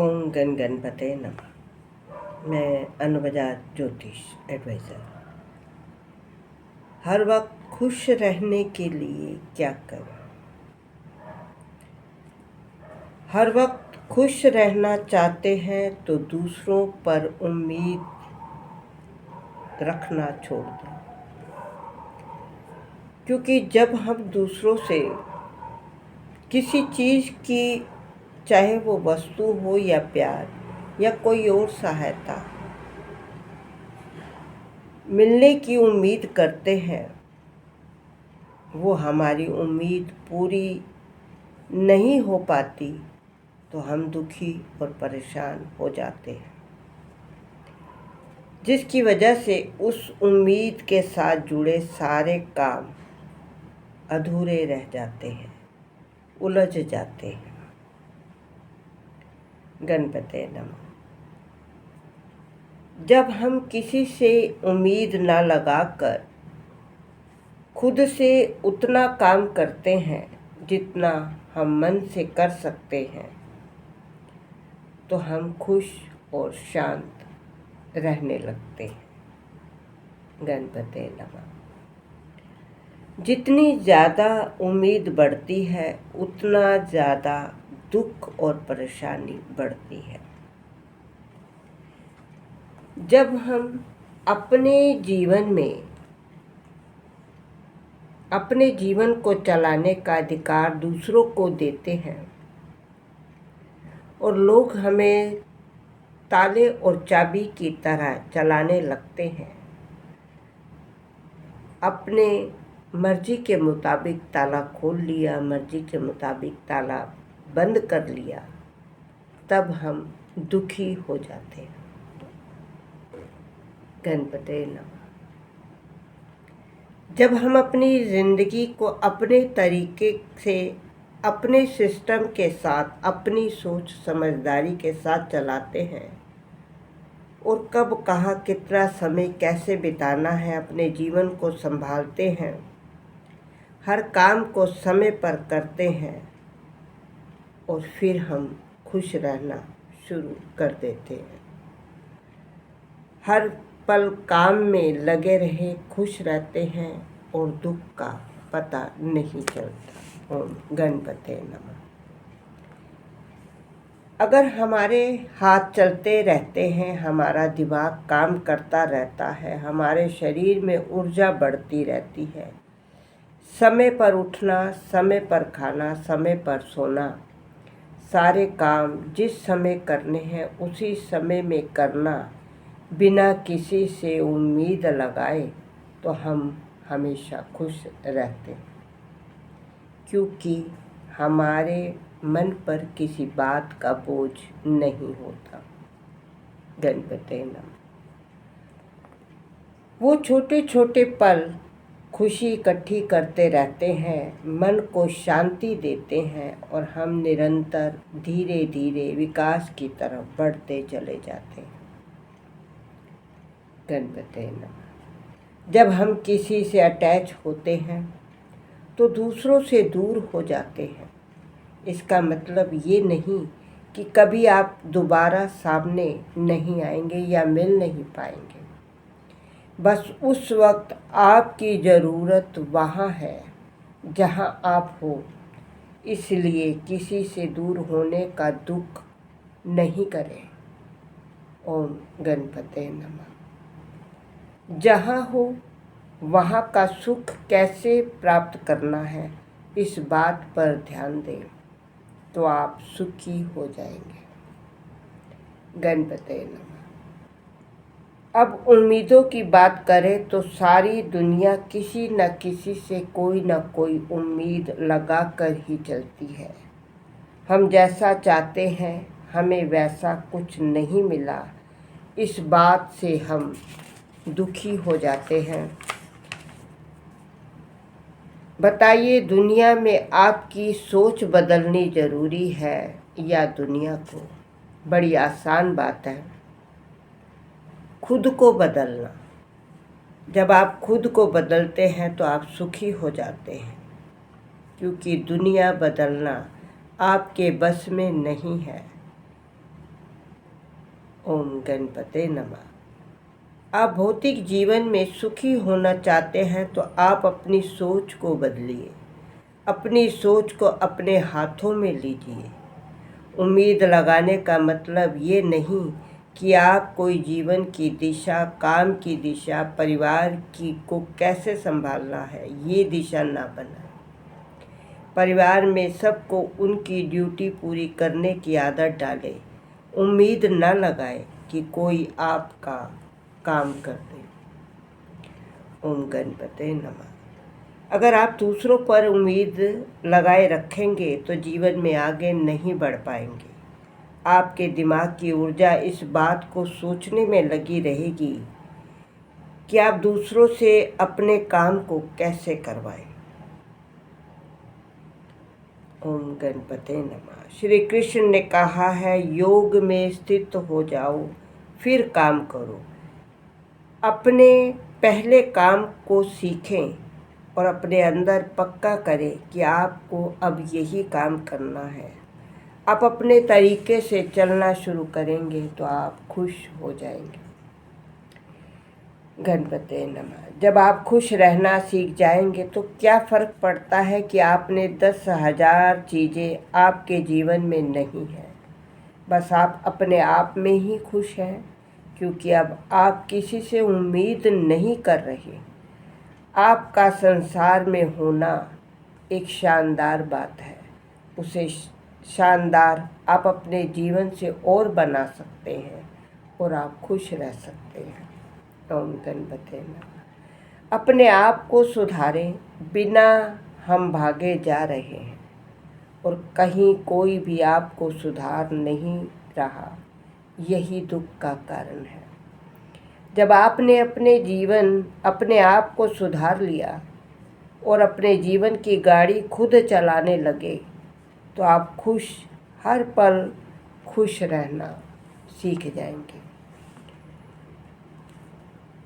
ओम गण गणपते नमः। मैं अनुबजाज ज्योतिष एडवाइज़र। हर वक्त खुश रहने के लिए क्या करें? हर वक्त खुश रहना चाहते हैं तो दूसरों पर उम्मीद रखना छोड़ दें, क्योंकि जब हम दूसरों से किसी चीज़ की, चाहे वो वस्तु हो या प्यार या कोई और सहायता, मिलने की उम्मीद करते हैं, वो हमारी उम्मीद पूरी नहीं हो पाती तो हम दुखी और परेशान हो जाते हैं, जिसकी वजह से उस उम्मीद के साथ जुड़े सारे काम अधूरे रह जाते हैं, उलझ जाते हैं। गणपते नमः। जब हम किसी से उम्मीद ना लगाकर खुद से उतना काम करते हैं जितना हम मन से कर सकते हैं, तो हम खुश और शांत रहने लगते हैं। गणपते नमः। जितनी ज़्यादा उम्मीद बढ़ती है उतना ज़्यादा दुख और परेशानी बढ़ती है। जब हम अपने जीवन को चलाने का अधिकार दूसरों को देते हैं और लोग हमें ताले और चाबी की तरह चलाने लगते हैं, अपने मर्जी के मुताबिक ताला खोल लिया, मर्जी के मुताबिक ताला बंद कर लिया, तब हम दुखी हो जाते हैं। गणपते नमः। जब हम अपनी ज़िंदगी को अपने तरीके से, अपने सिस्टम के साथ, अपनी सोच समझदारी के साथ चलाते हैं और कब कहाँ कितना समय कैसे बिताना है, अपने जीवन को संभालते हैं, हर काम को समय पर करते हैं और फिर हम खुश रहना शुरू कर देते हैं। हर पल काम में लगे रहे खुश रहते हैं और दुख का पता नहीं चलता। ओम गणपते नमः। अगर हमारे हाथ चलते रहते हैं, हमारा दिमाग काम करता रहता है, हमारे शरीर में ऊर्जा बढ़ती रहती है, समय पर उठना, समय पर खाना, समय पर सोना, सारे काम जिस समय करने हैं उसी समय में करना, बिना किसी से उम्मीद लगाए, तो हम हमेशा खुश रहते हैं, क्योंकि हमारे मन पर किसी बात का बोझ नहीं होता। गणपते नमः। वो छोटे छोटे पल खुशी इकट्ठी करते रहते हैं, मन को शांति देते हैं और हम निरंतर धीरे धीरे विकास की तरफ बढ़ते चले जाते हैं। गणपते नमः। जब हम किसी से अटैच होते हैं तो दूसरों से दूर हो जाते हैं। इसका मतलब ये नहीं कि कभी आप दोबारा सामने नहीं आएंगे या मिल नहीं पाएंगे, बस उस वक्त आपकी ज़रूरत वहाँ है जहाँ आप हो, इसलिए किसी से दूर होने का दुख नहीं करें। ओम गणपते नमः। जहाँ हो वहाँ का सुख कैसे प्राप्त करना है, इस बात पर ध्यान दें तो आप सुखी हो जाएंगे। गणपते नमः। अब उम्मीदों की बात करें तो सारी दुनिया किसी न किसी से कोई न कोई उम्मीद लगा कर ही चलती है। हम जैसा चाहते हैं हमें वैसा कुछ नहीं मिला, इस बात से हम दुखी हो जाते हैं। बताइए, दुनिया में आपकी सोच बदलनी ज़रूरी है या दुनिया को? बड़ी आसान बात है, खुद को बदलना। जब आप खुद को बदलते हैं तो आप सुखी हो जाते हैं, क्योंकि दुनिया बदलना आपके बस में नहीं है। ओम गणपते नमः। आप भौतिक जीवन में सुखी होना चाहते हैं तो आप अपनी सोच को बदलिए, अपनी सोच को अपने हाथों में लीजिए। उम्मीद लगाने का मतलब ये नहीं कि आप कोई जीवन की दिशा, काम की दिशा, परिवार की को कैसे संभालना है, ये दिशा ना बनाए। परिवार में सबको उनकी ड्यूटी पूरी करने की आदत डालें। उम्मीद न लगाए कि कोई आपका काम कर दे। ओम गणपते नमः। अगर आप दूसरों पर उम्मीद लगाए रखेंगे तो जीवन में आगे नहीं बढ़ पाएंगे। आपके दिमाग की ऊर्जा इस बात को सोचने में लगी रहेगी कि आप दूसरों से अपने काम को कैसे करवाएं। ओम गणपते नमः। श्री कृष्ण ने कहा है, योग में स्थित हो जाओ फिर काम करो। अपने पहले काम को सीखें और अपने अंदर पक्का करें कि आपको अब यही काम करना है। आप अपने तरीके से चलना शुरू करेंगे तो आप खुश हो जाएंगे। गणपते नमः। जब आप खुश रहना सीख जाएंगे तो क्या फ़र्क पड़ता है कि आपने 10,000 चीज़ें आपके जीवन में नहीं हैं। बस आप अपने आप में ही खुश हैं, क्योंकि अब आप किसी से उम्मीद नहीं कर रहे। आपका संसार में होना एक शानदार बात है। उसे शानदार आप अपने जीवन से और बना सकते हैं और आप खुश रह सकते हैं। ओम गणपते नमः। अपने आप को सुधारें, बिना हम भागे जा रहे हैं और कहीं कोई भी आपको सुधार नहीं रहा। यही दुख का कारण है। जब आपने अपने आप को सुधार लिया और अपने जीवन की गाड़ी खुद चलाने लगे तो आप हर पल खुश रहना सीख जाएंगे।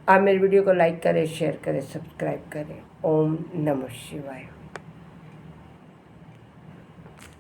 आप मेरे वीडियो को लाइक करें, शेयर करें, सब्सक्राइब करें। ओम नमः शिवाय।